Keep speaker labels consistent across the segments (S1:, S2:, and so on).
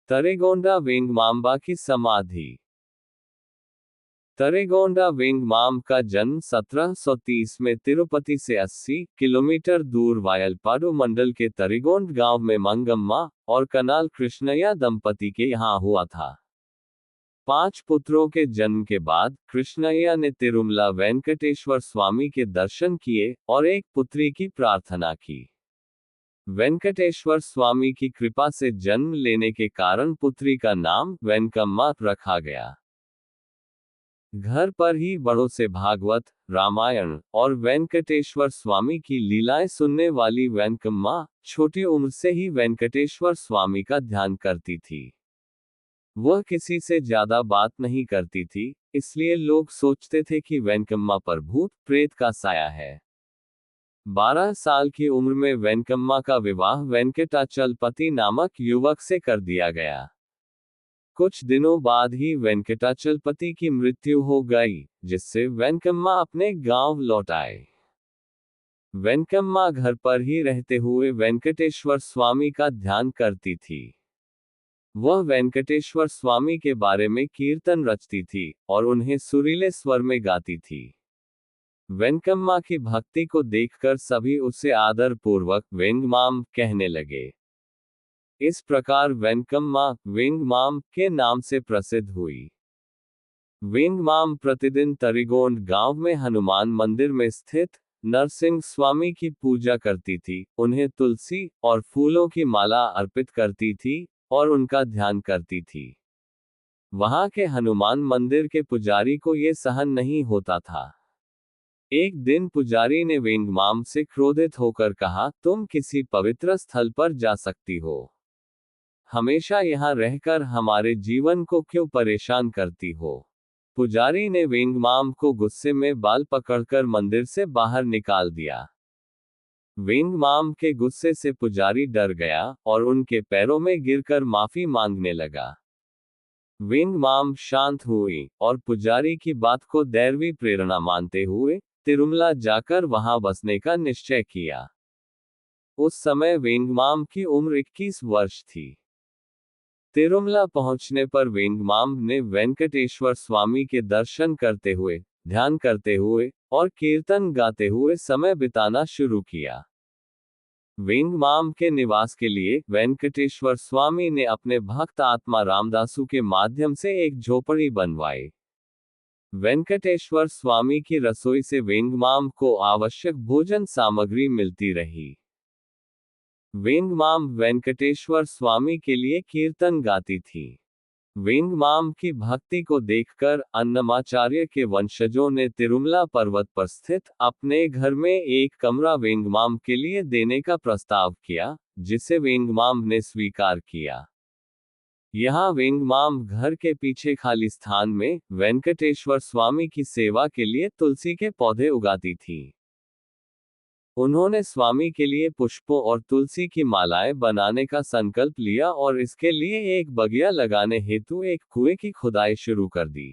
S1: तरेगोंडा वेंगमांबा की समाधि। तरेगोंडा वेंगमाम का जन्म 1730 में तिरुपति से 80 किलोमीटर दूर वायलपाडु मंडल के तरेगोंड गांव में मंगम्मा और कनाल कृष्णಯ್ಯ दंपति के यहाँ हुआ था। 5 पुत्रों के जन्म के बाद कृष्णಯ್ಯ ने तिरुमला वेंकटेश्वर स्वामी के दर्शन किए और एक पुत्री की प्रार्थना की। वेंकटेश्वर स्वामी की कृपा से जन्म लेने के कारण पुत्री का नाम वेंकम्मा रखा गया। घर पर ही बड़ों से भागवत, रामायण और वेंकटेश्वर स्वामी की लीलाएं सुनने वाली वेंकम्मा छोटी उम्र से ही वेंकटेश्वर स्वामी का ध्यान करती थी। वह किसी से ज्यादा बात नहीं करती थी, इसलिए लोग सोचते थे कि वेंकम्मा पर भूत प्रेत का साया है। 12 साल की उम्र में वेंकम्मा का विवाह वेंकटाचलपति नामक युवक से कर दिया गया। कुछ दिनों बाद ही वेंकटाचलपति की मृत्यु हो गई, जिससे वेंकम्मा अपने गांव लौट आए। वेंकम्मा घर पर ही रहते हुए वेंकटेश्वर स्वामी का ध्यान करती थी। वह वेंकटेश्वर स्वामी के बारे में कीर्तन रचती थी और उन्हें सुरीले स्वर में गाती थी। वेंकम्मा की भक्ति को देखकर सभी उसे आदर पूर्वक वेंगमाम कहने लगे। इस प्रकार वेंकम्मा वेंगमाम के नाम से प्रसिद्ध हुई। वेंगमाम प्रतिदिन तरिगोंड गांव में हनुमान मंदिर में स्थित नरसिंह स्वामी की पूजा करती थी, उन्हें तुलसी और फूलों की माला अर्पित करती थी और उनका ध्यान करती थी। वहां के हनुमान मंदिर के पुजारी को यह सहन नहीं होता था। एक दिन पुजारी ने वेंगमाम से क्रोधित होकर कहा, तुम किसी पवित्र स्थल पर जा सकती हो, हमेशा यहाँ रहकर हमारे जीवन को क्यों परेशान करती हो। पुजारी ने वेंगमाम को गुस्से में बाल पकड़कर मंदिर से बाहर निकाल दिया। वेंगमाम के गुस्से से पुजारी डर गया और उनके पैरों में गिरकर माफी मांगने लगा। वेंगमाम शांत हुई और पुजारी की बात को दैवी प्रेरणा मानते हुए तिरुमला जाकर वहां बसने का निश्चय किया। उस समय वेंगमाम की उम्र 21 वर्ष थी। तिरुमला पहुंचने पर वेंगमाम ने वेंकटेश्वर स्वामी के दर्शन करते हुए, ध्यान करते हुए और कीर्तन गाते हुए समय बिताना शुरू किया। वेंगमाम के निवास के लिए वेंकटेश्वर स्वामी ने अपने भक्त आत्मा रामदासु के माध्यम से एक झोपड़ी बनवाई। वेंकटेश्वर स्वामी की रसोई से वेंगमाम को आवश्यक भोजन सामग्री मिलती रही। वेंगमाम वेंकटेश्वर स्वामी के लिए कीर्तन गाती थी। वेंगमाम की भक्ति को देखकर अन्नमाचार्य के वंशजों ने तिरुमला पर्वत पर स्थित अपने घर में एक कमरा वेंगमाम के लिए देने का प्रस्ताव किया, जिसे वेंगमाम ने स्वीकार किया। यहाँ वेंगमाम घर के पीछे खाली स्थान में वेंकटेश्वर स्वामी की सेवा के लिए तुलसी के पौधे उगाती थी। उन्होंने स्वामी के लिए पुष्पों और तुलसी की मालाएं बनाने का संकल्प लिया और इसके लिए एक बगिया लगाने हेतु एक कुएं की खुदाई शुरू कर दी।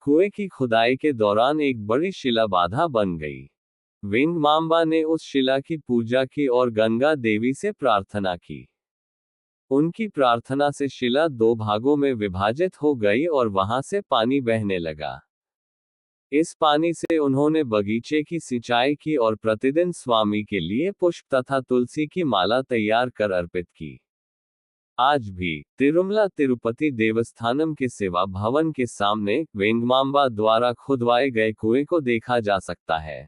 S1: कुएं की खुदाई के दौरान एक बड़ी शिला बाधा बन गई। वेंगमांबा ने उस शिला की पूजा की और गंगा देवी से प्रार्थना की। उनकी प्रार्थना से शिला 2 भागों में विभाजित हो गई और वहां से पानी बहने लगा। इस पानी से उन्होंने बगीचे की सिंचाई की और प्रतिदिन स्वामी के लिए पुष्प तथा तुलसी की माला तैयार कर अर्पित की। आज भी तिरुमला तिरुपति देवस्थानम के सेवा भवन के सामने वेंगमांबा द्वारा खुदवाए गए कुएं को देखा जा सकता है।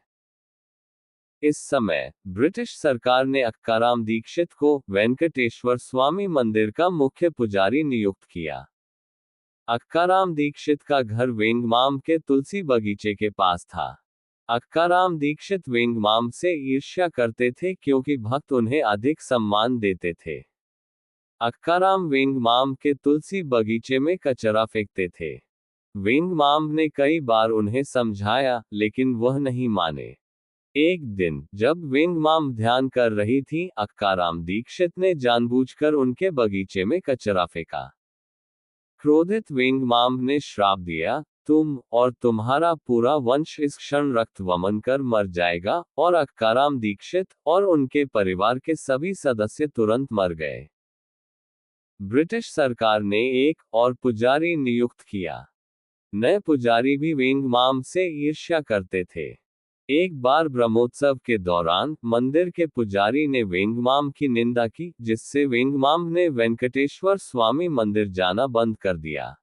S1: इस समय ब्रिटिश सरकार ने अक्काराम दीक्षित को वेंकटेश्वर स्वामी मंदिर का मुख्य पुजारी नियुक्त किया। अक्काराम दीक्षित का घर वेंगमाम के तुलसी बगीचे के पास था। अक्काराम दीक्षित वेंगमाम से ईर्ष्या करते थे क्योंकि भक्त उन्हें अधिक सम्मान देते थे। अक्काराम वेंगमाम के तुलसी बगीचे में कचरा फेंकते थे। वेंगमाम ने कई बार उन्हें समझाया, लेकिन वह नहीं माने। एक दिन जब वेंगमाम ध्यान कर रही थी, अक्काराम दीक्षित ने जानबूझकर उनके बगीचे में कचरा फेंका। क्रोधित वेंगमाम ने श्राप दिया, तुम और तुम्हारा पूरा वंश इस क्षण रक्त वमन कर मर जाएगा, और अक्काराम दीक्षित और उनके परिवार के सभी सदस्य तुरंत मर गए। ब्रिटिश सरकार ने एक और पुजारी नियुक्त किया। नए पुजारी भी वेंगमाम से ईर्ष्या करते थे। एक बार ब्रह्मोत्सव के दौरान मंदिर के पुजारी ने वेंगमाम की निंदा की, जिससे वेंगमाम ने वेंकटेश्वर स्वामी मंदिर जाना बंद कर दिया।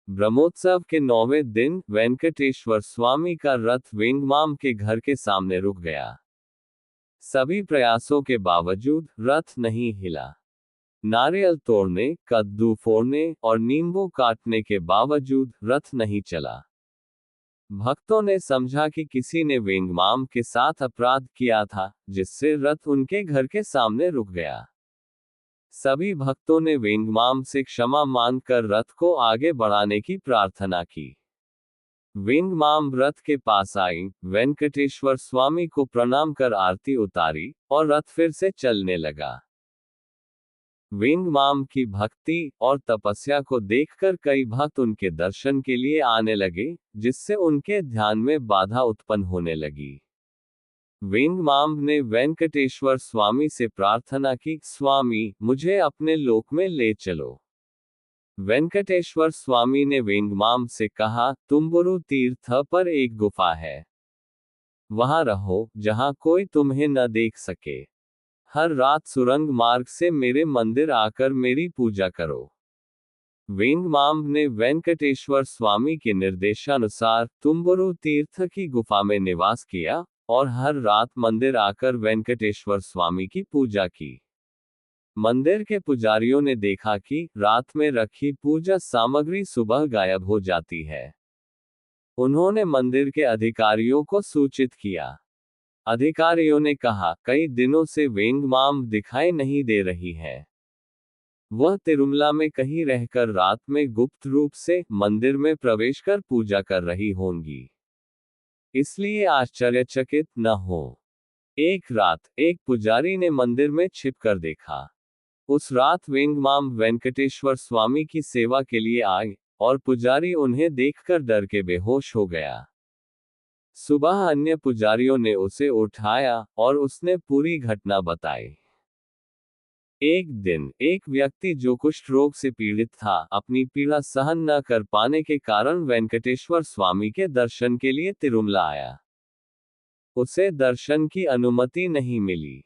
S1: ब्रह्मोत्सव के 9वें दिन वेंकटेश्वर स्वामी का रथ वेंगमाम के घर के सामने रुक गया। सभी प्रयासों के बावजूद रथ नहीं हिला। नारियल तोड़ने, कद्दू फोड़ने और नींबू काटने के बावजूद रथ नहीं चला। भक्तों ने समझा कि किसी ने वेंगमाम के साथ अपराध किया था, जिससे रथ उनके घर के सामने रुक गया। सभी भक्तों ने वेंगमाम से क्षमा मांगकर रथ को आगे बढ़ाने की प्रार्थना की। वेंगमाम रथ के पास आई, वेंकटेश्वर स्वामी को प्रणाम कर आरती उतारी और रथ फिर से चलने लगा। वेंगमाम की भक्ति और तपस्या को देखकर कई भक्त उनके दर्शन के लिए आने लगे, जिससे उनके ध्यान में बाधा उत्पन्न होने लगी। वेंगमाम ने वेंकटेश्वर स्वामी से प्रार्थना की, स्वामी, मुझे अपने लोक में ले चलो। वेंकटेश्वर स्वामी ने वेंगमाम से कहा, तुम्बुरु तीर्थ पर एक गुफा है। वहां रहो, जहां कोई तुम्हें न देख सके। हर रात सुरंग मार्ग से मेरे मंदिर आकर मेरी पूजा करो। वेंगमाम ने वेंकटेश्वर स्वामी के निर्देशानुसार तुम्बुरु तीर्थ की गुफा में निवास किया और हर रात मंदिर आकर वेंकटेश्वर स्वामी की पूजा की। मंदिर के पुजारियों ने देखा कि रात में रखी पूजा सामग्री सुबह गायब हो जाती है। उन्होंने मंदिर के अधिकारियों को सूचित किया। अधिकारियों ने कहा, कई दिनों से वेंगमाम दिखाई नहीं दे रही है। वह तिरुमला में कहीं रहकर रात में गुप्त रूप से मंदिर में प्रवेश कर पूजा कर रही होंगी। इसलिए आश्चर्यचकित न हो। एक रात एक पुजारी ने मंदिर में छिपकर देखा। उस रात वेंगमाम वेंकटेश्वर स्वामी की सेवा के लिए आए और पुजारी उन्हें देखकर डर के बेहोश हो गया। सुबह अन्य पुजारियों ने उसे उठाया और उसने पूरी घटना बताई। एक दिन एक व्यक्ति जो कुष्ठ रोग से पीड़ित था, अपनी पीड़ा सहन न कर पाने के कारण वेंकटेश्वर स्वामी के दर्शन के लिए तिरुमला आया। उसे दर्शन की अनुमति नहीं मिली।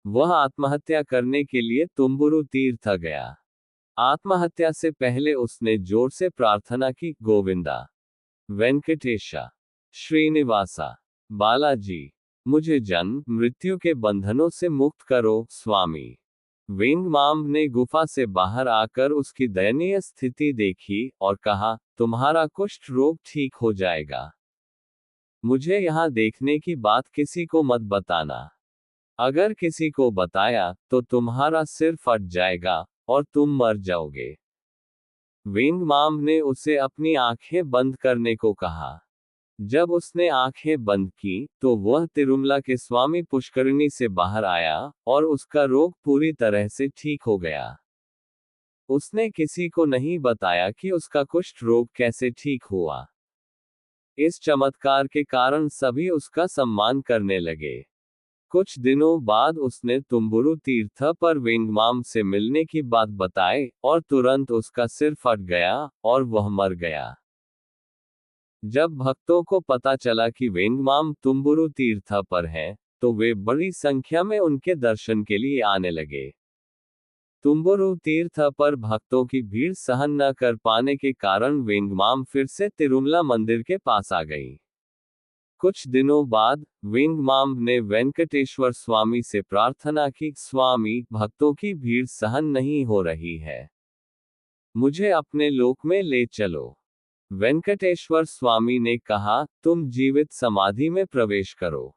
S1: वह आत्महत्या करने के लिए तुम्बुरु तीर्थ गया। आत्महत्या से पहले उसने जोर से प्रार्थना की, गोविंदा, वेंकटेशा, श्रीनिवासा, बालाजी, मुझे जन्म मृत्यु के बंधनों से मुक्त करो, स्वामी। वेंगमाम ने गुफा से बाहर आकर उसकी दयनीय स्थिति देखी और कहा, तुम्हारा कुष्ठ रोग ठीक हो जाएगा। मुझे यहाँ देखने की बात किसी को मत बताना। अगर किसी को बताया तो तुम्हारा सिर फट जाएगा और तुम मर जाओगे। वेंगमाम ने उसे अपनी आंखें बंद करने को कहा। जब उसने आंखें बंद की तो वह तिरुमला के स्वामी पुष्करिणी से बाहर आया और उसका रोग पूरी तरह से ठीक हो गया। उसने किसी को नहीं बताया कि उसका कुष्ठ रोग कैसे ठीक हुआ। इस चमत्कार के कारण सभी उसका सम्मान करने लगे। कुछ दिनों बाद उसने तुम्बुरु तीर्थ पर वेंगमाम से मिलने की बात बताई और तुरंत उसका सिर फट गया और वह मर गया। जब भक्तों को पता चला कि वेंगमाम तुम्बुरु तीर्थ पर हैं, तो वे बड़ी संख्या में उनके दर्शन के लिए आने लगे। तुम्बुरु तीर्थ पर भक्तों की भीड़ सहन न कर पाने के कारण वेंगमाम फिर से तिरुमला मंदिर के पास आ गई। कुछ दिनों बाद वेंगमाम ने वेंकटेश्वर स्वामी से प्रार्थना की, स्वामी, भक्तों की भीड़ सहन नहीं हो रही है। मुझे अपने लोक में ले चलो। वेंकटेश्वर स्वामी ने कहा, तुम जीवित समाधि में प्रवेश करो।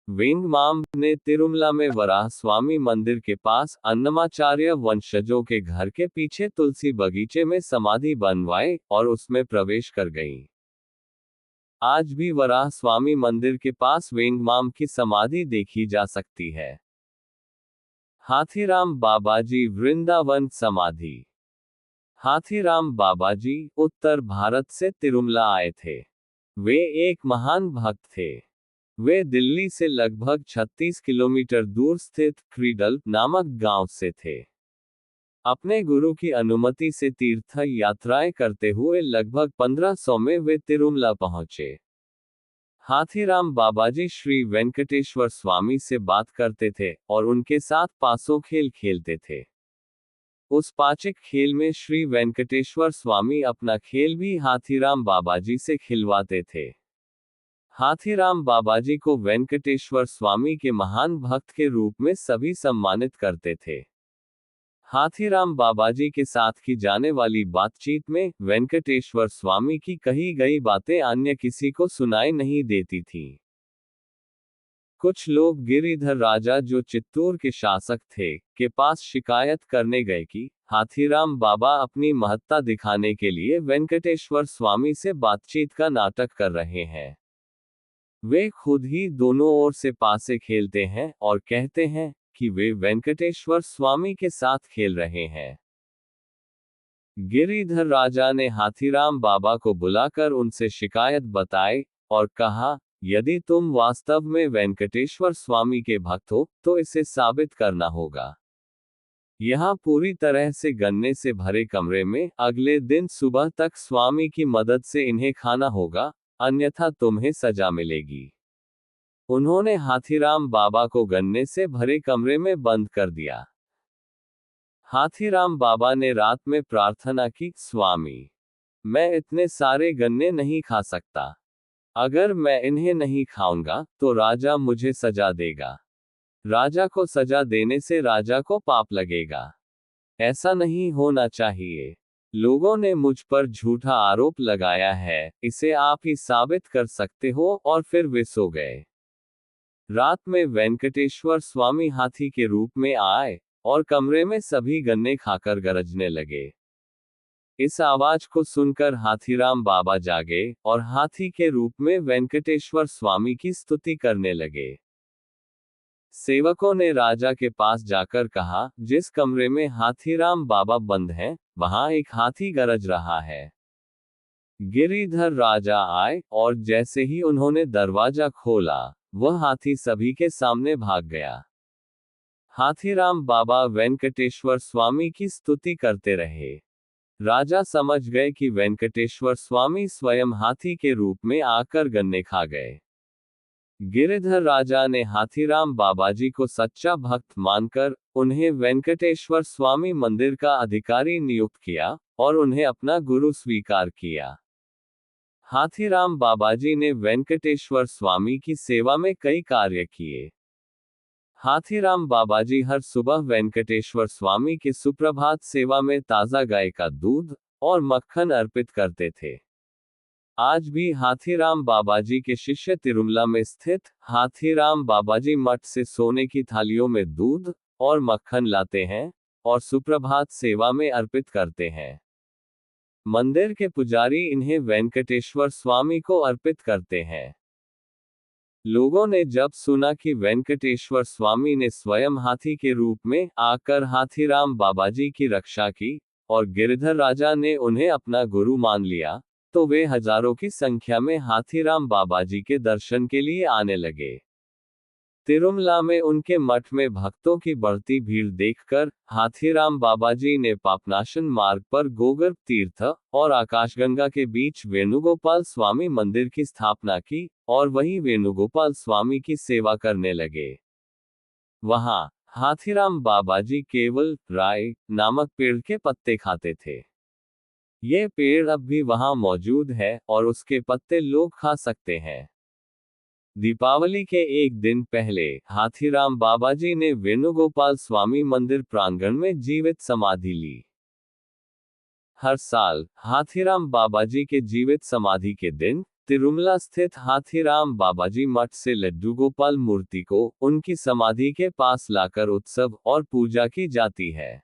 S1: वेंगमाम ने तिरुमला में वराह स्वामी मंदिर के पास अन्नमाचार्य वंशजों के घर के पीछे तुलसी बगीचे में समाधि बनवाई और उसमें प्रवेश कर गई। आज भी वराह स्वामी मंदिर के पास वेंगमाम की समाधि देखी जा सकती है। हाथीराम बाबाजी वृंदावन समाधि। हाथीराम बाबाजी उत्तर भारत से तिरुमला आए थे। वे एक महान भक्त थे। वे दिल्ली से लगभग 36 किलोमीटर दूर स्थित क्रीडल नामक गांव से थे। अपने गुरु की अनुमति से तीर्थ यात्राएं करते हुए लगभग 1500 में वे तिरुमला पहुंचे। हाथीराम बाबाजी श्री वेंकटेश्वर स्वामी से बात करते थे और उनके साथ पासो खेल खेलते थे। उस पाचिक खेल में श्री वेंकटेश्वर स्वामी अपना खेल भी हाथीराम बाबाजी से खिलवाते थे। हाथीराम बाबाजी को वेंकटेश्वर स्वामी के महान भक्त के रूप में सभी सम्मानित करते थे। हाथीराम बाबाजी के साथ की जाने वाली बातचीत में वेंकटेश्वर स्वामी की कही गई बातें अन्य किसी को सुनाई नहीं देती थी। कुछ लोग गिरिधर राजा, जो चित्तूर के शासक थे, के पास शिकायत करने गए कि हाथीराम बाबा अपनी महत्ता दिखाने के लिए वेंकटेश्वर स्वामी से बातचीत का नाटक कर रहे हैं। वे खुद ही दोनों ओर से पासे खेलते हैं और कहते हैं कि वे वेंकटेश्वर स्वामी के साथ खेल रहे हैं। गिरिधर राजा ने हाथीराम बाबा को बुलाकर उनसे शिकायत बताई और कहा, यदि तुम वास्तव में वेंकटेश्वर स्वामी के भक्त हो तो इसे साबित करना होगा। यहाँ पूरी तरह से गन्ने से भरे कमरे में अगले दिन सुबह तक स्वामी की मदद से इन्हें खाना होगा, अन्यथा तुम्हें सजा मिलेगी। उन्होंने हाथीराम बाबा को गन्ने से भरे कमरे में बंद कर दिया। हाथीराम बाबा ने रात में प्रार्थना की, स्वामी, मैं इतने सारे गन्ने नहीं खा सकता। अगर मैं इन्हें नहीं खाऊंगा तो राजा मुझे सजा देगा। राजा को सजा देने से राजा को पाप लगेगा। ऐसा नहीं होना चाहिए। लोगों ने मुझ पर झूठा आरोप लगाया है, इसे आप ही साबित कर सकते हो। और फिर वे सो गए। रात में वेंकटेश्वर स्वामी हाथी के रूप में आए और कमरे में सभी गन्ने खाकर गरजने लगे। इस आवाज को सुनकर हाथीराम बाबा जागे और हाथी के रूप में वेंकटेश्वर स्वामी की स्तुति करने लगे। सेवकों ने राजा के पास जाकर कहा, जिस कमरे में हाथीराम बाबा बंद हैं, वहां एक हाथी गरज रहा है। गिरिधर राजा आए और जैसे ही उन्होंने दरवाजा खोला, वह हाथी सभी के सामने भाग गया। हाथीराम बाबा वेंकटेश्वर स्वामी की स्तुति करते रहे। राजा समझ गए कि वेंकटेश्वर स्वामी स्वयं हाथी के रूप में आकर गन्ने खा गए। गिरिधर राजा ने हाथीराम बाबाजी को सच्चा भक्त मानकर उन्हें वेंकटेश्वर स्वामी मंदिर का अधिकारी नियुक्त किया और उन्हें अपना गुरु स्वीकार किया। हाथीराम बाबाजी ने वेंकटेश्वर स्वामी की सेवा में कई कार्य किए। हाथीराम बाबाजी हर सुबह वेंकटेश्वर स्वामी के सुप्रभात सेवा में ताज़ा गाय का दूध और मक्खन अर्पित करते थे। आज भी हाथीराम बाबाजी के शिष्य तिरुमला में स्थित हाथीराम बाबाजी मठ से सोने की थालियों में दूध और मक्खन लाते हैं और सुप्रभात सेवा में अर्पित करते हैं। मंदिर के पुजारी इन्हें वेंकटेश्वर स्वामी को अर्पित करते हैं। लोगों ने जब सुना कि वेंकटेश्वर स्वामी ने स्वयं हाथी के रूप में आकर हाथीराम बाबाजी की रक्षा की और गिरिधर राजा ने उन्हें अपना गुरु मान लिया, तो वे हजारों की संख्या में हाथीराम बाबाजी के दर्शन के लिए आने लगे। तिरुमला में उनके मठ में भक्तों की बढ़ती भीड़ देखकर हाथीराम बाबाजी ने पापनाशन मार्ग पर गोगर्भ तीर्थ और आकाशगंगा के बीच वेणुगोपाल स्वामी मंदिर की स्थापना की और वहीं वेणुगोपाल स्वामी की सेवा करने लगे। वहां हाथीराम बाबाजी केवल राई नामक पेड़ के पत्ते खाते थे। ये पेड़ अब भी वहां मौजूद है और उसके पत्ते लोग खा सकते हैं। दीपावली के एक दिन पहले हाथीराम बाबाजी ने वेणुगोपाल स्वामी मंदिर प्रांगण में जीवित समाधि ली। हर साल हाथीराम बाबाजी के जीवित समाधि के दिन तिरुमला स्थित हाथीराम बाबाजी मठ से लड्डू गोपाल मूर्ति को उनकी समाधि के पास लाकर उत्सव और पूजा की जाती है।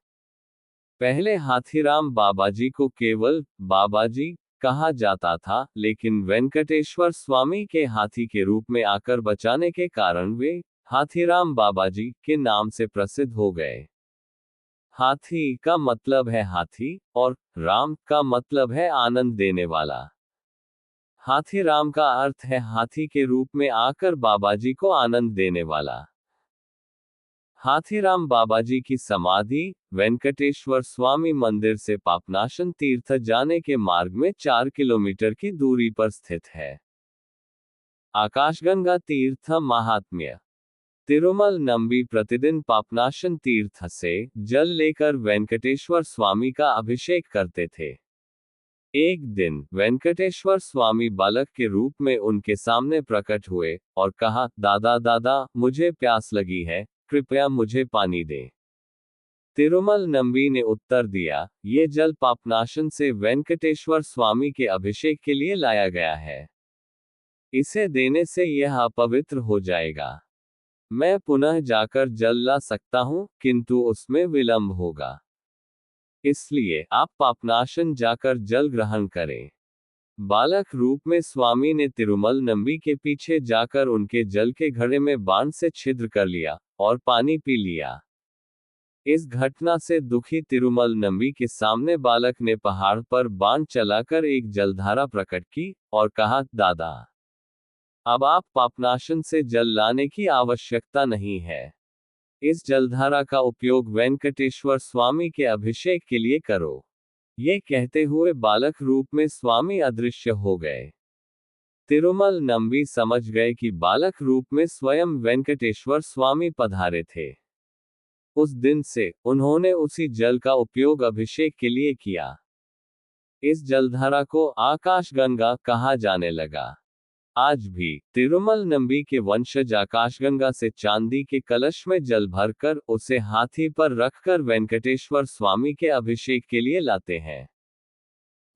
S1: पहले हाथीराम बाबाजी को केवल बाबाजी कहा जाता था, लेकिन वेंकटेश्वर स्वामी के हाथी के रूप में आकर बचाने के कारण वे हाथीराम बाबाजी के नाम से प्रसिद्ध हो गए। हाथी का मतलब है हाथी और राम का मतलब है आनंद देने वाला। हाथीराम का अर्थ है हाथी के रूप में आकर बाबाजी को आनंद देने वाला। हाथीराम बाबाजी की समाधि वेंकटेश्वर स्वामी मंदिर से पापनाशन तीर्थ जाने के मार्ग में 4 किलोमीटर की दूरी पर स्थित है। आकाशगंगा तीर्थ महात्म्य। तिरुमल नंबी प्रतिदिन पापनाशन तीर्थ से जल लेकर वेंकटेश्वर स्वामी का अभिषेक करते थे। एक दिन वेंकटेश्वर स्वामी बालक के रूप में उनके सामने प्रकट हुए और कहा, दादा दादा, मुझे प्यास लगी है, कृपया मुझे पानी दें। तिरुमल नंबी ने उत्तर दिया, ये जल पापनाशन से वेंकटेश्वर स्वामी के अभिषेक के लिए लाया गया है। इसे देने से यह अपवित्र हो जाएगा। मैं पुनः जाकर जल ला सकता हूं, किंतु उसमें विलंब होगा। इसलिए आप पापनाशन जाकर जल ग्रहण करें। बालक रूप में स्वामी ने तिरुमल नंबी के पीछे जाकर उनके जल के घड़े में बाण से छिद्र कर लिया और पानी पी लिया। इस घटना से दुखी तिरुमल नंबी के सामने बालक ने पहाड़ पर बाण चलाकर एक जलधारा प्रकट की और कहा, दादा, अब आप पापनाशन से जल लाने की आवश्यकता नहीं है। इस जलधारा का उपयोग वेंकटेश्वर स्वामी के अभिषेक के लिए करो। ये कहते हुए बालक रूप में स्वामी अदृश्य हो गए। तिरुमल नंबी समझ गए कि बालक रूप में स्वयं वेंकटेश्वर स्वामी पधारे थे। उस दिन से उन्होंने उसी जल का उपयोग अभिषेक के लिए किया। इस जलधारा को आकाशगंगा कहा जाने लगा। आज भी तिरुमल नंबी के वंशज आकाशगंगा से चांदी के कलश में जल भरकर उसे हाथी पर रखकर वेंकटेश्वर स्वामी के अभिषेक के लिए लाते हैं।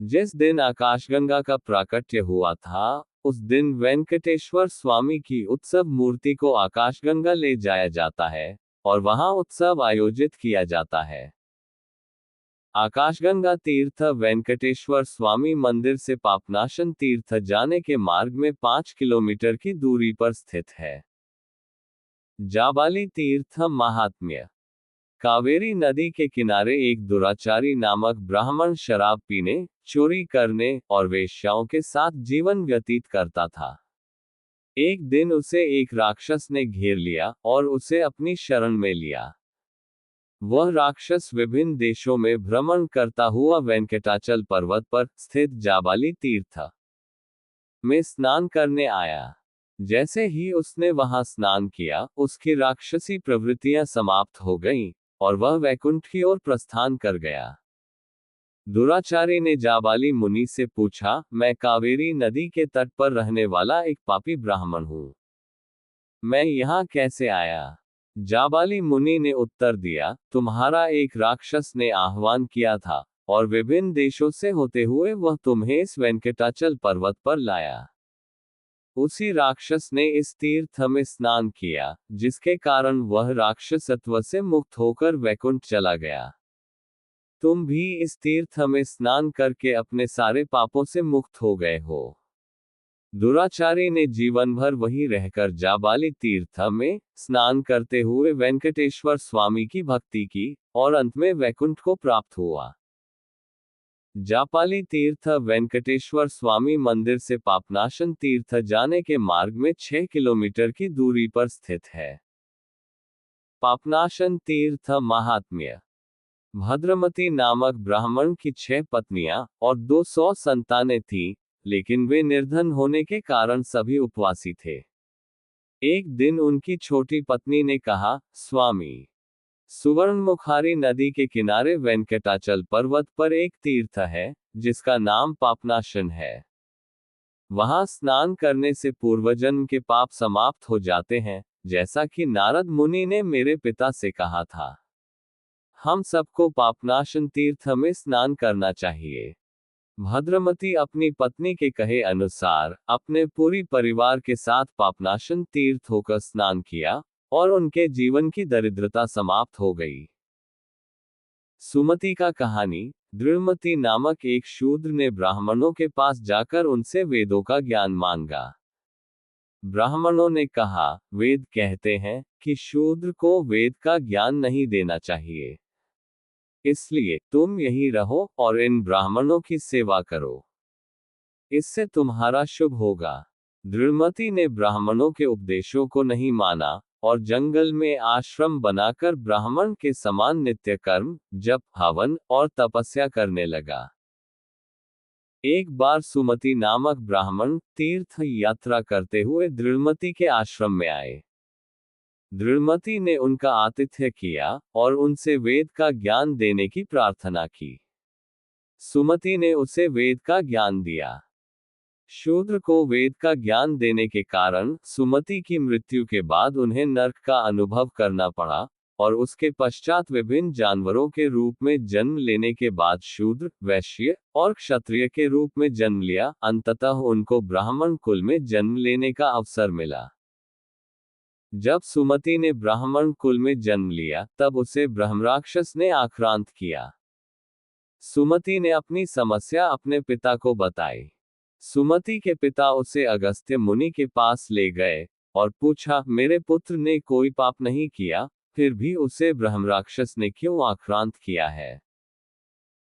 S1: जिस दिन आकाशगंगा का प्राकट्य हुआ था, उस दिन वेंकटेश्वर स्वामी की उत्सव मूर्ति को आकाशगंगा ले जाया जाता है और वहां उत्सव आयोजित किया जाता है। आकाशगंगा तीर्थ वेंकटेश्वर स्वामी मंदिर से पापनाशन तीर्थ जाने के मार्ग में 5 किलोमीटर की दूरी पर स्थित है। जाबाली तीर्थ महात्म्य। कावेरी नदी के किनारे एक दुराचारी नामक ब्राह्मण शराब पीने, चोरी करने और वेश्याओं के साथ जीवन व्यतीत करता था। एक दिन उसे एक राक्षस ने घेर लिया और उसे अपनी शरण में लिया। वह राक्षस विभिन्न देशों में भ्रमण करता हुआ वेंकटाचल पर्वत पर स्थित जाबाली तीर्थ में स्नान करने आया। जैसे ही उसने वहां स्नान किया, उसकी राक्षसी प्रवृत्तियां समाप्त हो गईं और वह वैकुंठ की ओर प्रस्थान कर गया। दुराचारी ने जाबाली मुनि से पूछा, मैं कावेरी नदी के तट पर रहने वाला एक पापी ब्राह्मण हूं, मैं यहाँ कैसे आया? जाबाली मुनि ने उत्तर दिया, तुम्हारा एक राक्षस ने आह्वान किया था और विभिन्न देशों से होते हुए वह तुम्हें इस वेंकटाचल पर्वत पर लाया। उसी राक्षस ने इस तीर्थ में स्नान किया, जिसके कारण वह राक्षसत्व से मुक्त होकर वैकुंठ चला गया। तुम भी इस तीर्थ में स्नान करके अपने सारे पापों से मुक्त हो गए हो। दुराचारी ने जीवन भर वहीं रहकर जाबाली तीर्थ में स्नान करते हुए वेंकटेश्वर स्वामी की भक्ति की और अंत में वैकुंठ को प्राप्त हुआ। जापाली तीर्थ वेंकटेश्वर स्वामी मंदिर से पापनाशन तीर्थ जाने के मार्ग में 6 किलोमीटर की दूरी पर स्थित है। पापनाशन तीर्थ महात्म्य। भद्रमती नामक ब्राह्मण की 6 पत्नियां और 200 संतानें थीं, लेकिन वे निर्धन होने के कारण सभी उपवासी थे। एक दिन उनकी छोटी पत्नी ने कहा, स्वामी, सुवर्णमुखारी नदी के किनारे वेंकटाचल पर्वत पर एक तीर्थ है, जिसका नाम पापनाशन है। वहां स्नान करने से पूर्वजन्म के पाप समाप्त हो जाते हैं, जैसा कि नारद मुनि ने मेरे पिता से कहा था। हम सबको पापनाशन तीर्थ में स्नान करना चाहिए। भद्रमती अपनी पत्नी के कहे अनुसार अपने पूरी परिवार के साथ पापनाशन तीर्थ होकर स्नान किया और उनके जीवन की दरिद्रता समाप्त हो गई। सुमति का कहानी। दृढ़मति नामक एक शूद्र ने ब्राह्मणों के पास जाकर उनसे वेदों का ज्ञान मांगा। ब्राह्मणों ने कहा, वेद कहते हैं कि शूद्र को वेद का ज्ञान नहीं देना चाहिए, इसलिए तुम यहीं रहो और इन ब्राह्मणों की सेवा करो, इससे तुम्हारा शुभ होगा। दृढ़मति ने ब्राह्मणों के उपदेशों को नहीं माना और जंगल में आश्रम बनाकर ब्राह्मण के समान नित्य कर्म, जप, हवन और तपस्या करने लगा। एक बार सुमति नामक ब्राह्मण तीर्थ यात्रा करते हुए दृढ़मति के आश्रम में आए। दृढ़मति ने उनका आतिथ्य किया और उनसे वेद का ज्ञान देने की प्रार्थना की। सुमति ने उसे वेद का ज्ञान दिया। शूद्र को वेद का ज्ञान देने के कारण सुमति की मृत्यु के बाद उन्हें नरक का अनुभव करना पड़ा, और उसके पश्चात विभिन्न जानवरों के रूप में जन्म लेने के बाद शूद्र, वैश्य और क्षत्रिय के रूप में जन्म लिया। अंततः उनको ब्राह्मण कुल में जन्म लेने का अवसर मिला। जब सुमति ने ब्राह्मण कुल में जन्म लिया, तब उसे ब्रह्मराक्षस ने आक्रांत किया। सुमति ने अपनी समस्या अपने पिता को बताई। सुमति के पिता उसे अगस्त्य मुनि के पास ले गए और पूछा, मेरे पुत्र ने कोई पाप नहीं किया, फिर भी उसे ब्रह्मराक्षस ने क्यों आक्रांत किया है?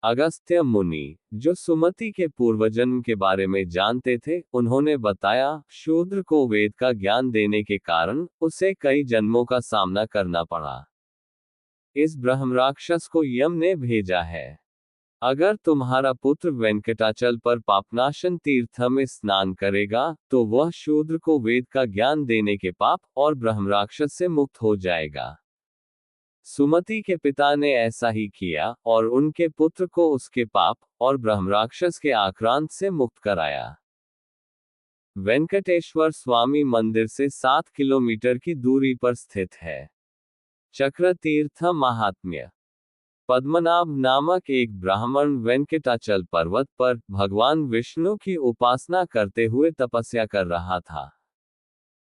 S1: अगस्त्य मुनि, जो सुमति के पूर्वजन्म के बारे में जानते थे, उन्होंने बताया, शूद्र को वेद का ज्ञान देने के कारण उसे कई जन्मों का सामना करना पड़ा। इस ब्रह्मराक्षस को यम ने भेजा है। अगर तुम्हारा पुत्र वेंकटाचल पर पापनाशन तीर्थ में स्नान करेगा, तो वह शूद्र को वेद का ज्ञान देने के पाप और ब्रह्मराक्षस से मुक्त हो जाएगा। सुमति के पिता ने ऐसा ही किया और उनके पुत्र को उसके पाप और ब्रह्मराक्षस के आक्रांत से मुक्त कराया। वेंकटेश्वर स्वामी मंदिर से 7 किलोमीटर की दूरी पर स्थित है। चक्र तीर्थ महात्म्य। पद्मनाभ नामक एक ब्राह्मण वेंकटाचल पर्वत पर भगवान विष्णु की उपासना करते हुए तपस्या कर रहा था।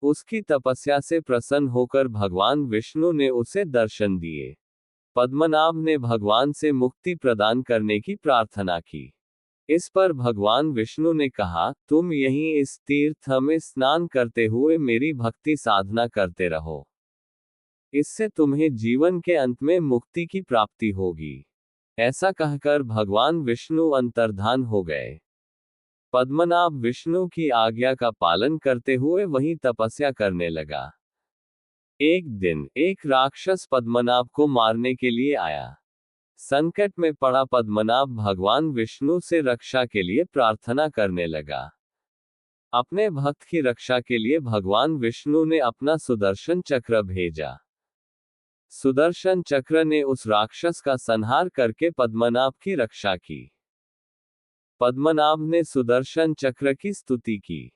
S1: उसकी तपस्या से प्रसन्न होकर भगवान विष्णु ने उसे दर्शन दिए। पद्मनाभ ने भगवान से मुक्ति प्रदान करने की प्रार्थना की। इस पर भगवान विष्णु ने कहा, तुम यहीं इस तीर्थ में स्नान करते हुए मेरी भक्ति साधना करते रहो। इससे तुम्हें जीवन के अंत में मुक्ति की प्राप्ति होगी। ऐसा कहकर भगवान विष्णु अंतर्धान हो गए। पद्मनाभ विष्णु की आज्ञा का पालन करते हुए वहीं तपस्या करने लगा। एक दिन एक राक्षस पद्मनाभ को मारने के लिए आया। संकट में पड़ा पद्मनाभ भगवान विष्णु से रक्षा के लिए प्रार्थना करने लगा। अपने भक्त की रक्षा के लिए भगवान विष्णु ने अपना सुदर्शन चक्र भेजा। सुदर्शन चक्र ने उस राक्षस का संहार करके पद्मनाभ की रक्षा की। पद्मनाभ ने सुदर्शन चक्र की स्तुति की।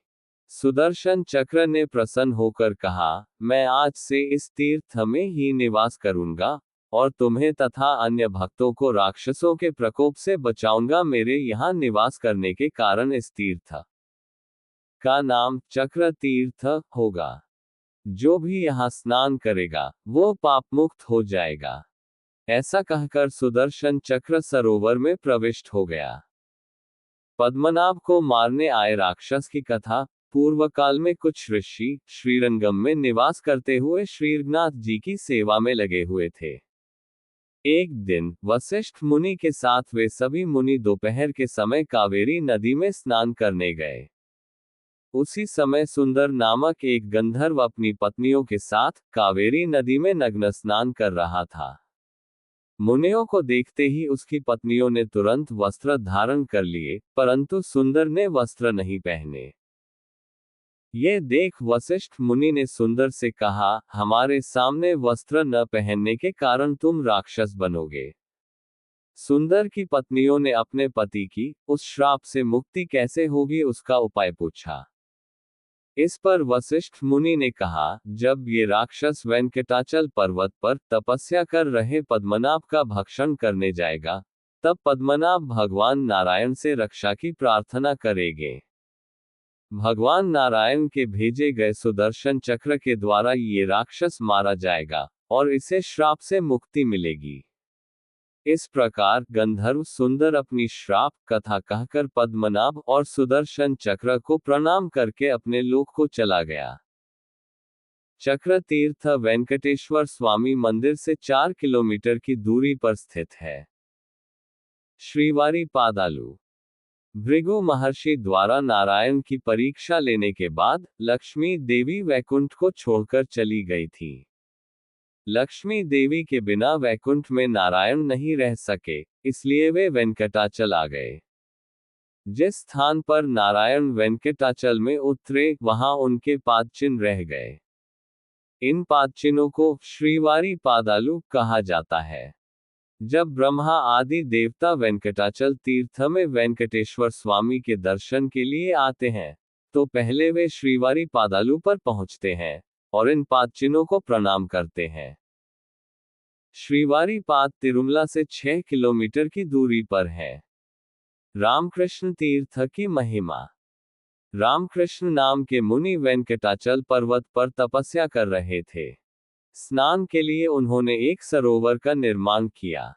S1: सुदर्शन चक्र ने प्रसन्न होकर कहा, मैं आज से इस तीर्थ में ही निवास करूंगा और तुम्हें तथा अन्य भक्तों को राक्षसों के प्रकोप से बचाऊंगा। मेरे यहाँ निवास करने के कारण इस तीर्थ का नाम चक्र तीर्थ होगा। जो भी यहाँ स्नान करेगा, वो पाप मुक्त हो जाएगा। ऐसा कहकर सुदर्शन चक्र सरोवर में प्रविष्ट हो गया। पद्मनाभ को मारने आए राक्षस की कथा। पूर्व काल में कुछ ऋषि श्रीरंगम में निवास करते हुए श्रीरंगनाथ जी की सेवा में लगे हुए थे। एक दिन वशिष्ठ मुनि के साथ वे सभी मुनि दोपहर के समय कावेरी नदी में स्नान करने गए। उसी समय सुंदर नामक एक गंधर्व अपनी पत्नियों के साथ कावेरी नदी में नग्न स्नान कर रहा था। मुनियों को देखते ही उसकी पत्नियों ने तुरंत वस्त्र धारण कर लिए, परंतु सुंदर ने वस्त्र नहीं पहने। ये देख वशिष्ठ मुनि ने सुंदर से कहा, हमारे सामने वस्त्र न पहनने के कारण तुम राक्षस बनोगे। सुंदर की पत्नियों ने अपने पति की उस श्राप से मुक्ति कैसे होगी उसका उपाय पूछा। इस पर वशिष्ठ मुनि ने कहा, जब ये राक्षस वेंकटाचल पर्वत पर तपस्या कर रहे पद्मनाभ का भक्षण करने जाएगा, तब पद्मनाभ भगवान नारायण से रक्षा की प्रार्थना करेंगे। भगवान नारायण के भेजे गए सुदर्शन चक्र के द्वारा ये राक्षस मारा जाएगा और इसे श्राप से मुक्ति मिलेगी। इस प्रकार गंधर्व सुंदर अपनी श्राप कथा कहकर पद्मनाभ और सुदर्शन चक्र को प्रणाम करके अपने लोक को चला गया। चक्र तीर्थ वेंकटेश्वर स्वामी मंदिर से 4 किलोमीटर की दूरी पर स्थित है। श्रीवारी पादालु। भृगु महर्षि द्वारा नारायण की परीक्षा लेने के बाद लक्ष्मी देवी वैकुंठ को छोड़कर चली गई थी। लक्ष्मी देवी के बिना वैकुंठ में नारायण नहीं रह सके, इसलिए वे वेंकटाचल आ गए। जिस स्थान पर नारायण वेंकटाचल में उतरे, वहां उनके पादचिन्ह रह गए। इन पादचिन्हों को श्रीवारी पादालु कहा जाता है। जब ब्रह्मा आदि देवता वेंकटाचल तीर्थ में वेंकटेश्वर स्वामी के दर्शन के लिए आते हैं, तो पहले वे श्रीवारी पादालु पर पहुंचते हैं और इन पादचिन्हों को प्रणाम करते हैं। श्रीवारी पाद तिरुमला से 6 किलोमीटर की दूरी पर है। रामकृष्ण तीर्थ की महिमा। रामकृष्ण नाम के मुनि वेंकटाचल पर्वत पर तपस्या कर रहे थे। स्नान के लिए उन्होंने एक सरोवर का निर्माण किया।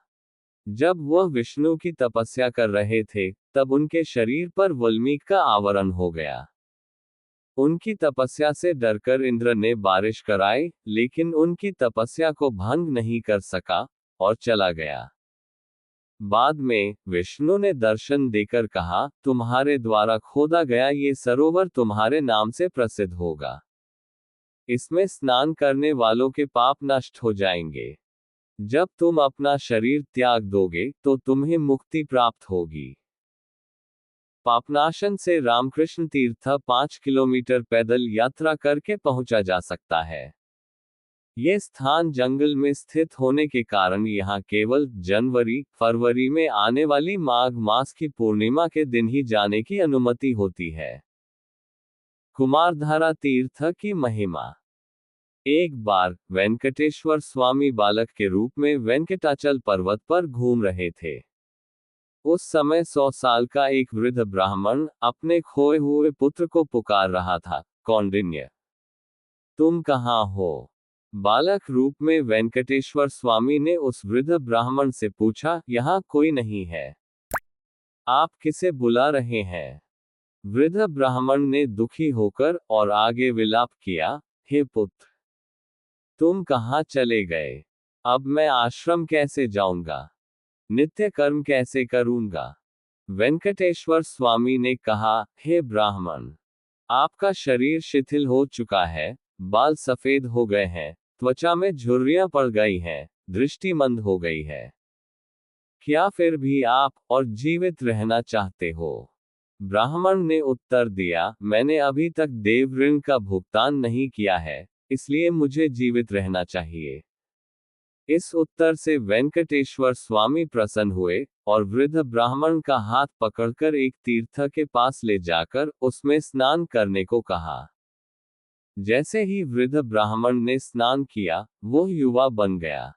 S1: जब वह विष्णु की तपस्या कर रहे थे, तब उनके शरीर पर वल्मीक का आवरण हो गया। उनकी तपस्या से डरकर इंद्र ने बारिश कराई, लेकिन उनकी तपस्या को भंग नहीं कर सका और चला गया। बाद में विष्णु ने दर्शन देकर कहा, तुम्हारे द्वारा खोदा गया ये सरोवर तुम्हारे नाम से प्रसिद्ध होगा। इसमें स्नान करने वालों के पाप नष्ट हो जाएंगे। जब तुम अपना शरीर त्याग दोगे, तो तुम्हें मुक्ति प्राप्त होगी। पापनाशन से रामकृष्ण तीर्थ 5 किलोमीटर पैदल यात्रा करके पहुंचा जा सकता है। ये स्थान जंगल में स्थित होने के कारण यहाँ केवल जनवरी फरवरी में आने वाली माघ मास की पूर्णिमा के दिन ही जाने की अनुमति होती है। कुमारधारा तीर्थ की महिमा। एक बार वेंकटेश्वर स्वामी बालक के रूप में वेंकटाचल पर्वत पर घूम रहे थे। उस समय 100 साल का एक वृद्ध ब्राह्मण अपने खोए हुए पुत्र को पुकार रहा था, कौंडिन्य, तुम कहाँ हो? बालक रूप में वेंकटेश्वर स्वामी ने उस वृद्ध ब्राह्मण से पूछा, यहाँ कोई नहीं है। आप किसे बुला रहे हैं? वृद्ध ब्राह्मण ने दुखी होकर और आगे विलाप किया, हे पुत्र, तुम कहाँ चले गए? अब मैं आश्रम कैसे जाऊंगा? नित्य कर्म कैसे करूंगा? वेंकटेश्वर स्वामी ने कहा, हे ब्राह्मण, आपका शरीर शिथिल हो चुका है, बाल सफेद हो गए हैं, त्वचा में झुर्रियां पड़ गई हैं, दृष्टि मंद हो गई है। क्या फिर भी आप और जीवित रहना चाहते हो? ब्राह्मण ने उत्तर दिया, मैंने अभी तक देव ऋण का भुगतान नहीं किया है, इसलिए मुझे जीवित रहना चाहिए। इस उत्तर से वेंकटेश्वर स्वामी प्रसन्न हुए और वृद्ध ब्राह्मण का हाथ पकड़कर एक तीर्थ के पास ले जाकर उसमें स्नान करने को कहा। जैसे ही वृद्ध ब्राह्मण ने स्नान किया, वो युवा बन गया।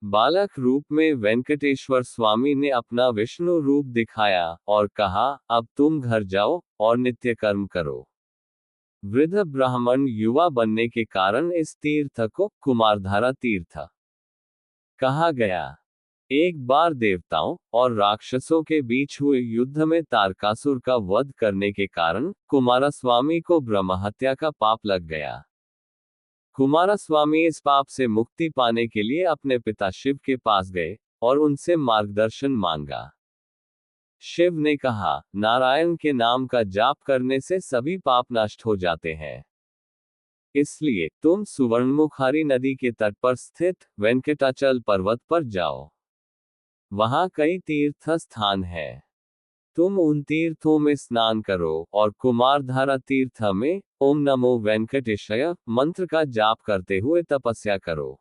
S1: बालक रूप में वेंकटेश्वर स्वामी ने अपना विष्णु रूप दिखाया और कहा, अब तुम घर जाओ और नित्य कर्म करो। वृद्ध ब्राह्मण युवा बनने के कारण इस तीर्थ को कुमारधारा तीर्थ कहा गया। एक बार देवताओं और राक्षसों के बीच हुए युद्ध में तारकासुर का वध करने के कारण कुमारस्वामी को ब्रह्महत्या का पाप लग गया। कुमारस्वामी इस पाप से मुक्ति पाने के लिए अपने पिता शिव के पास गए और उनसे मार्गदर्शन मांगा। शिव ने कहा, नारायण के नाम का जाप करने से सभी पाप नष्ट हो जाते हैं। इसलिए तुम सुवर्णमुखारी नदी के तट पर स्थित वेंकटाचल पर्वत पर जाओ। वहां कई तीर्थ स्थान है। तुम उन तीर्थों में स्नान करो और कुमारधारा तीर्थ में ओम नमो वेंकटेशाय मंत्र का जाप करते हुए तपस्या करो।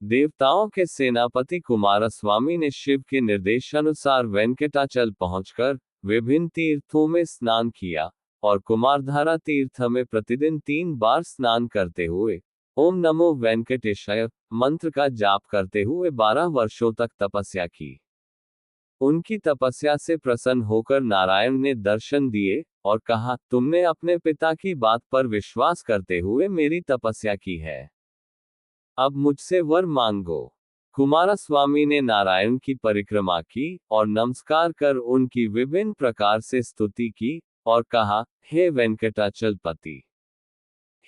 S1: देवताओं के सेनापति कुमारस्वामी ने शिव के निर्देशानुसार वेंकटाचल पहुंचकर विभिन्न तीर्थों में स्नान किया और कुमारधारा तीर्थ में प्रतिदिन 3 बार स्नान करते हुए ओम नमो वेंकटेशाय मंत्र का जाप करते हुए 12 वर्षों तक तपस्या की। उनकी तपस्या से प्रसन्न होकर नारायण ने दर्शन दिए और कहा, तुमने अपने पिता की बात पर विश्वास करते हुए मेरी तपस्या की है। अब मुझसे वर मांगो। कुमारस्वामी ने नारायण की परिक्रमा की और नमस्कार कर उनकी विभिन्न प्रकार से स्तुति की और कहा, हे वेंकटाचलपति,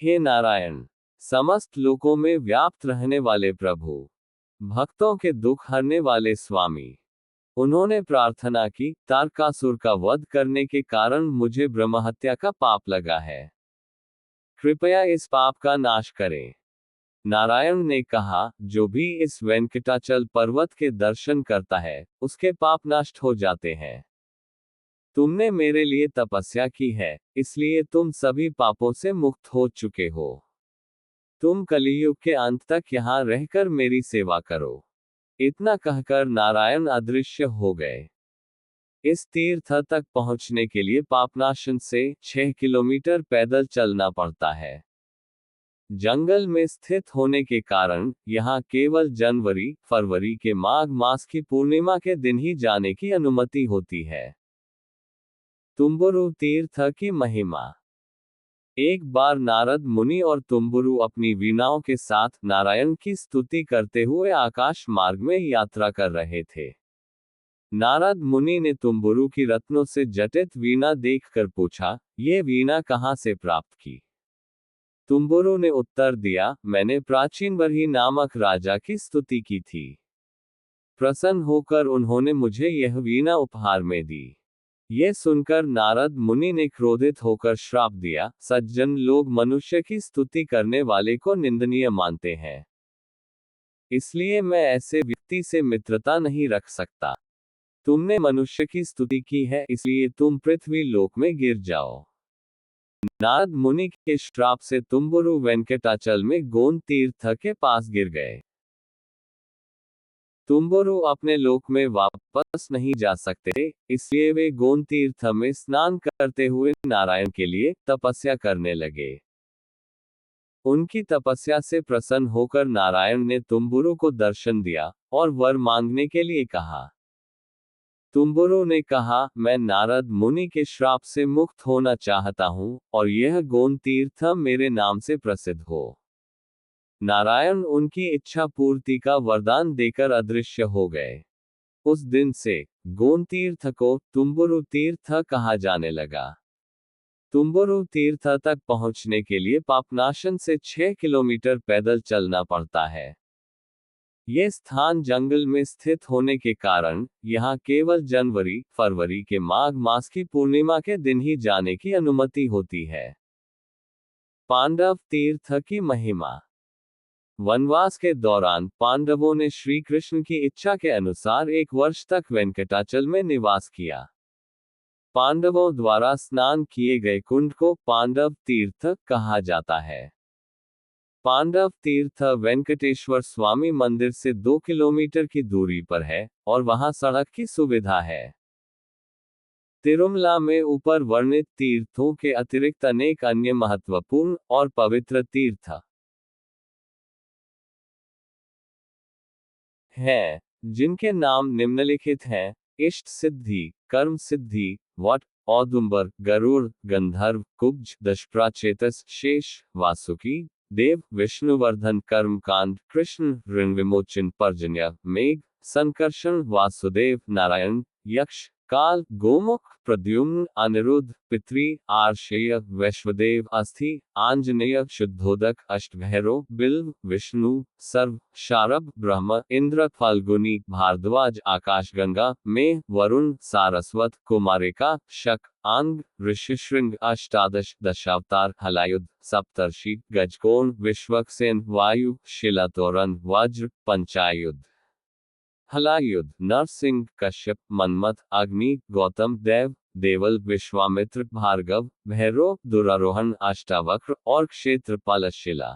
S1: हे नारायण, समस्त लोकों में व्याप्त रहने वाले प्रभु, भक्तों के दुख हरने वाले स्वामी, उन्होंने प्रार्थना की, तारकासुर का वध करने के कारण मुझे ब्रह्महत्या का पाप लगा है। कृपया इस पाप का नाश करें। नारायण ने कहा, जो भी इस वेंकटाचल पर्वत के दर्शन करता है, उसके पाप नष्ट हो जाते हैं। तुमने मेरे लिए तपस्या की है, इसलिए तुम सभी पापों से मुक्त हो चुके हो। तुम कलियुग के अंत तक यहाँ रहकर मेरी सेवा करो। इतना कहकर नारायण अदृश्य हो गए। इस तीर्थ तक पहुंचने के लिए पापनाशन से 6 किलोमीटर पैदल चलना पड़ता है। जंगल में स्थित होने के कारण यहाँ केवल जनवरी फरवरी के माघ मास की पूर्णिमा के दिन ही जाने की अनुमति होती है। तुम्बुरु तीर्थ की महिमा। एक बार नारद मुनि और तुम्बुरु अपनी वीणाओं के साथ नारायण की स्तुति करते हुए आकाश मार्ग में यात्रा कर रहे थे। नारद मुनि ने तुम्बुरु की रत्नों से जटित वीणा देखकर पूछा, ये वीणा कहाँ से प्राप्त की? तुम्बुरु ने उत्तर दिया, मैंने प्राचीन बरही नामक राजा की स्तुति की थी। प्रसन्न होकर उन्होंने मुझे यह वीणा उपहार में दी। ये सुनकर नारद मुनि ने क्रोधित होकर श्राप दिया, सज्जन लोग मनुष्य की स्तुति करने वाले को निंदनीय मानते हैं, इसलिए मैं ऐसे व्यक्ति से मित्रता नहीं रख सकता। तुमने मनुष्य की स्तुति की है, इसलिए तुम पृथ्वी लोक में गिर जाओ। नारद मुनि के श्राप से तुम्बुरु वेंकटाचल में गोन तीर्थ के पास गिर गए। तुम्बुरु अपने लोक में वापस नहीं जा सकते, इसलिए वे गोन तीर्थ में स्नान करते हुए नारायण के लिए तपस्या करने लगे। उनकी तपस्या से प्रसन्न होकर नारायण ने तुम्बुरु को दर्शन दिया और वर मांगने के लिए कहा। तुम्बुरु ने कहा, मैं नारद मुनि के श्राप से मुक्त होना चाहता हूँ और यह गोन तीर्थ मेरे नाम से प्रसिद्ध हो। नारायण उनकी इच्छा पूर्ति का वरदान देकर अदृश्य हो गए। उस दिन से गोन तीर्थ को तुम्बुरु तीर्थ कहा जाने लगा। तुम्बुरु तीर्थ तक पहुंचने के लिए पापनाशन से 6 किलोमीटर पैदल चलना पड़ता है। ये स्थान जंगल में स्थित होने के कारण यहाँ केवल जनवरी फरवरी के माघ मास की पूर्णिमा के दिन ही जाने की अनुमति होती है। पांडव तीर्थ की महिमा। वनवास के दौरान पांडवों ने श्री कृष्ण की इच्छा के अनुसार 1 वर्ष तक वेंकटाचल में निवास किया। पांडवों द्वारा स्नान किए गए कुंड को पांडव तीर्थ कहा जाता है। पांडव तीर्थ वेंकटेश्वर स्वामी मंदिर से 2 किलोमीटर की दूरी पर है और वहां सड़क की सुविधा है। तिरुमला में ऊपर वर्णित तीर्थों के अतिरिक्त अनेक अन्य महत्वपूर्ण और पवित्र तीर्थ हैं, जिनके नाम निम्नलिखित हैं: इष्ट सिद्धि, कर्म सिद्धि, वट, औदुंबर, गरुड़, गंधर्व, कुब्ज, दशप्राचेतस, शेष, वासुकी, देव, विष्णुवर्धन, कर्मकांड, कृष्ण, ऋण विमोचन, पर्जन्य, मेघ, संकर्षण, वासुदेव, नारायण, यक्ष, काल, गोमुख, प्रद्युम्न, अनिरुद्ध, पितृ, आर्षेय, वैश्वदेव, अस्थि, आंजनेय, शुद्धोदक, अष्टभैरव, बिल्व, विष्णु, सर्व, शारभ, ब्रह्म, इंद्र, फाल्गुनी, भारद्वाज, आकाशगंगा, मेह, वरुण, सारस्वत, कुमारिका, शक, अंग, ऋषिशृंग, अष्टादश, दशावतार, हलायुध, सप्तर्षि, गजकोण, विश्वक्सेन, वायु, शिलातोरन, वज्र, पंचायुध, हलायुध, नरसिंह, कश्यप, मन्मथ, अग्नि, गौतम, देव, देवल, विश्वामित्र, भार्गव, भैरव, दुरारोहण, अष्टावक्र और क्षेत्रपाल शिला।